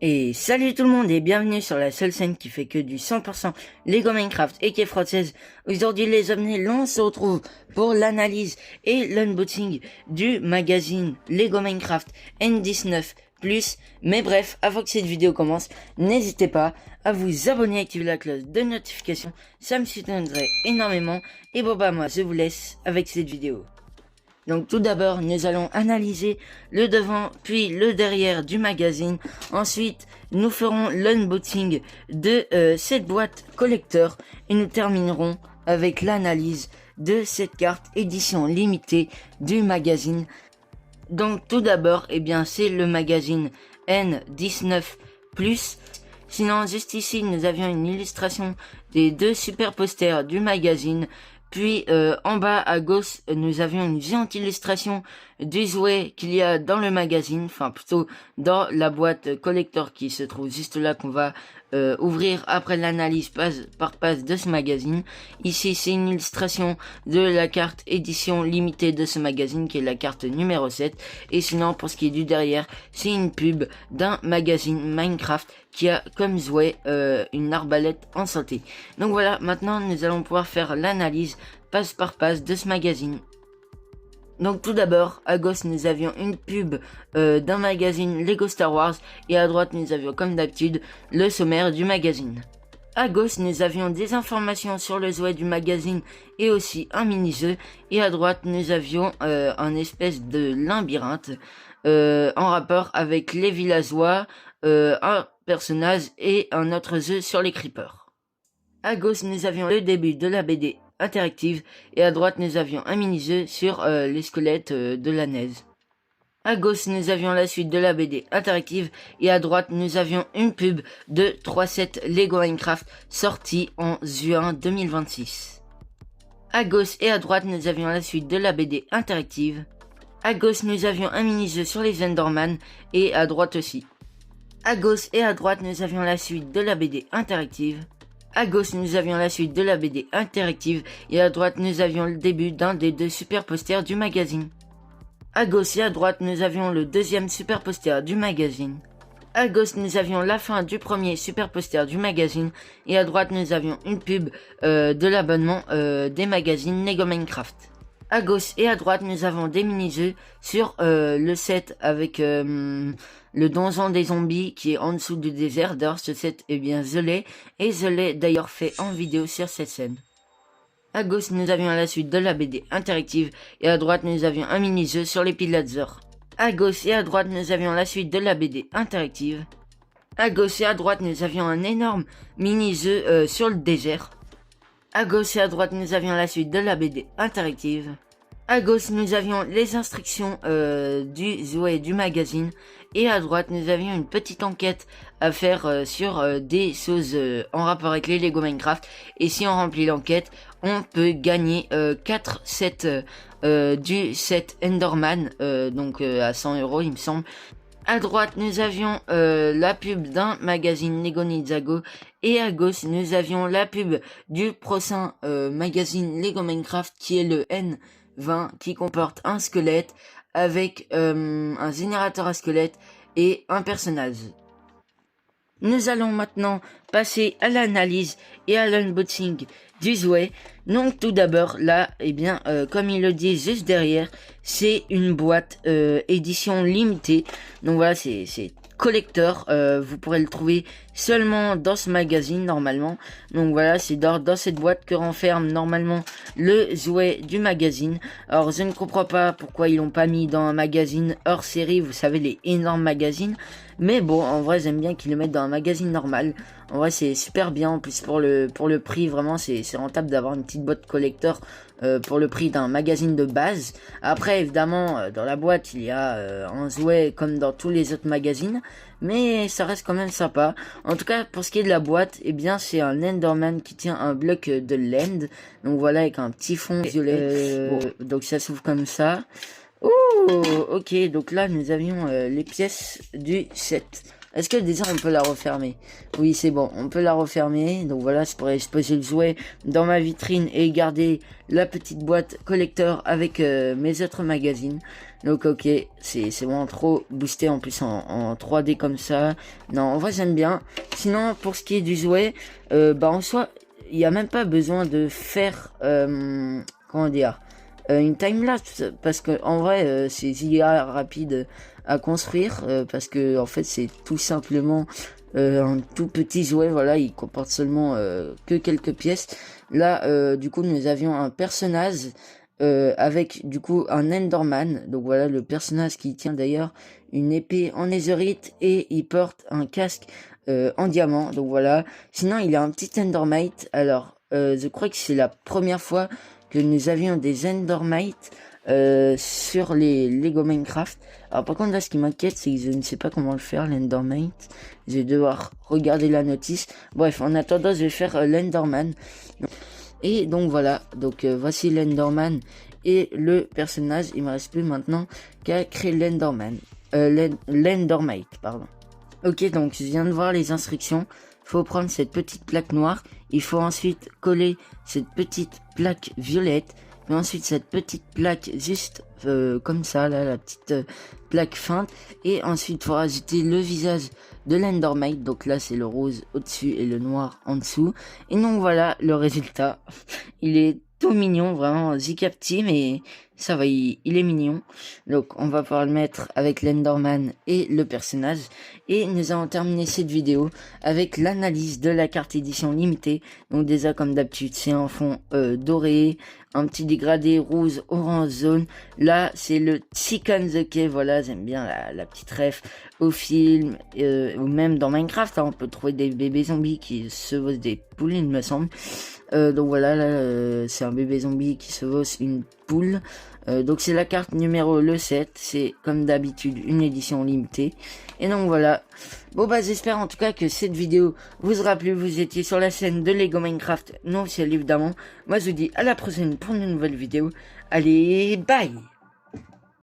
Et salut tout le monde et bienvenue sur la seule chaîne qui fait que du 100% Lego Minecraft et qui est française. Aujourd'hui les amis, on se retrouve pour l'analyse et l'unboxing du magazine Lego Minecraft N19+. Mais bref, avant que cette vidéo commence, n'hésitez pas à vous abonner et activer la cloche de notification. Ça me soutiendrait énormément. Et bon bah moi je vous laisse avec cette vidéo. Donc tout d'abord, nous allons analyser le devant puis le derrière du magazine. Ensuite, nous ferons l'unboxing de cette boîte collector et nous terminerons avec l'analyse de cette carte édition limitée du magazine. Donc tout d'abord, c'est le magazine N19+. Sinon, juste ici, nous avions une illustration des deux super posters du magazine. Puis en bas à gauche, nous avions une géante illustration du jouet qu'il y a dans le magazine, enfin plutôt dans la boîte collector qui se trouve juste là qu'on va ouvrir après l'analyse page par page de ce magazine. Ici c'est une illustration de la carte édition limitée de ce magazine qui est la carte numéro 7. Et sinon pour ce qui est du derrière, c'est une pub d'un magazine Minecraft qui a comme jouet une arbalète en santé. Donc voilà, maintenant nous allons pouvoir faire l'analyse page par page de ce magazine. Donc tout d'abord, à gauche nous avions une pub d'un magazine Lego Star Wars et à droite nous avions comme d'habitude le sommaire du magazine. À gauche nous avions des informations sur le jouet du magazine et aussi un mini-jeu, et à droite nous avions un espèce de labyrinthe en rapport avec les villageois, un personnage et un autre jeu sur les creepers. À gauche nous avions le début de la BD interactive et à droite nous avions un mini-jeu sur les squelettes de la neige. À gauche nous avions la suite de la BD interactive et à droite nous avions une pub de 3 sets Lego Minecraft sortis en juin 2026. À gauche et à droite nous avions la suite de la BD interactive. À gauche nous avions un mini-jeu sur les Enderman et à droite aussi. À gauche et à droite nous avions la suite de la BD interactive. À gauche, nous avions la suite de la BD interactive et à droite, nous avions le début d'un des deux super posters du magazine. À gauche et à droite, nous avions le deuxième super poster du magazine. À gauche, nous avions la fin du premier super poster du magazine et à droite, nous avions une pub de l'abonnement des magazines Lego Minecraft. À gauche et à droite, nous avons des mini-jeux sur le set avec le donjon des zombies qui est en dessous du désert. D'ailleurs, ce set est bien gelé et je l'ai d'ailleurs fait en vidéo sur cette chaîne. À gauche, nous avions la suite de la BD interactive et à droite, nous avions un mini-jeu sur les pillagers. À gauche et à droite, nous avions la suite de la BD interactive. À gauche et à droite, nous avions un énorme mini-jeu sur le désert. À gauche et à droite, nous avions la suite de la BD interactive. À gauche, nous avions les instructions du jouet du magazine. Et à droite, nous avions une petite enquête à faire sur des choses en rapport avec les Lego Minecraft. Et si on remplit l'enquête, on peut gagner 4 sets du set Enderman, donc à 100 € il me semble. À droite, nous avions la pub d'un magazine Lego Ninjago. Et à gauche, nous avions la pub du prochain magazine Lego Minecraft qui est le N20 qui comporte un squelette avec un générateur à squelette et un personnage. Nous allons maintenant passer à l'analyse et à l'unboxing du jouet. Donc tout d'abord là, comme il le dit juste derrière, c'est une boîte édition limitée. Donc voilà, c'est collector, vous pourrez le trouver seulement dans ce magazine normalement. Donc voilà, c'est dans cette boîte que renferme normalement le jouet du magazine. Alors je ne comprends pas pourquoi ils l'ont pas mis dans un magazine hors série, vous savez, les énormes magazines. Mais bon, en vrai j'aime bien qu'ils le mettent dans un magazine normal. En vrai c'est super bien, en plus pour le prix, vraiment c'est rentable d'avoir une petite boîte collector pour le prix d'un magazine de base. Après évidemment dans la boîte il y a un jouet comme dans tous les autres magazines, mais ça reste quand même sympa. En tout cas pour ce qui est de la boîte, c'est un Enderman qui tient un bloc de land. Donc voilà, avec un petit fond violet. Donc ça s'ouvre comme ça. Oh, ok, donc là nous avions les pièces du set. Est-ce que déjà on peut la refermer? Oui, c'est bon, on peut la refermer. Donc voilà, je pourrais poser le jouet dans ma vitrine et garder la petite boîte collector avec mes autres magazines. Donc ok, c'est vraiment trop boosté en plus en 3D comme ça. Non, en vrai j'aime bien. Sinon, pour ce qui est du jouet, en soi, il n'y a même pas besoin de faire, comment dire, une timelapse, parce que en vrai c'est giga rapide à construire, parce que en fait c'est tout simplement un tout petit jouet. Voilà, il comporte seulement que quelques pièces. Là du coup nous avions un personnage avec du coup un Enderman. Donc voilà, le personnage qui tient d'ailleurs une épée en netherite et il porte un casque en diamant. Donc voilà, sinon il a un petit Endermite. Alors je crois que c'est la première fois que nous avions des Endermites sur les Lego Minecraft. Alors par contre là ce qui m'inquiète, c'est que je ne sais pas comment le faire, l'Endermite. Je vais devoir regarder la notice. Bref, en attendant je vais faire l'Enderman. Et donc voilà, donc voici l'Enderman et le personnage. Il me reste plus maintenant qu'à créer l'Enderman, l'Endermite, pardon. Ok, donc je viens de voir les instructions. Faut prendre cette petite plaque noire. Il faut ensuite coller cette petite plaque violette. Et ensuite cette petite plaque juste comme ça, là, la petite plaque feinte. Et ensuite, il faut rajouter le visage de l'Endermite. Donc là, c'est le rose au-dessus et le noir en dessous. Et donc voilà le résultat. Il est tout mignon, vraiment giga petit, mais ça va, il est mignon. Donc on va pouvoir le mettre avec l'Enderman et le personnage. Et nous allons terminer cette vidéo avec l'analyse de la carte édition limitée. Donc déjà comme d'habitude, c'est un fond doré, un petit dégradé rouge, orange, jaune. Là c'est le Chicken the Cave. Voilà, j'aime bien la petite ref au film, ou même dans Minecraft, hein, on peut trouver des bébés zombies qui se vausent des poules, il me semble. Donc voilà, là c'est un bébé zombie qui se vausse une poule. Donc c'est la carte numéro le 7, c'est comme d'habitude une édition limitée. Et donc voilà, bon bah j'espère en tout cas que cette vidéo vous aura plu. Vous étiez sur la chaîne de Lego Minecraft non officiel évidemment. Moi je vous dis à la prochaine pour une nouvelle vidéo. Allez, bye.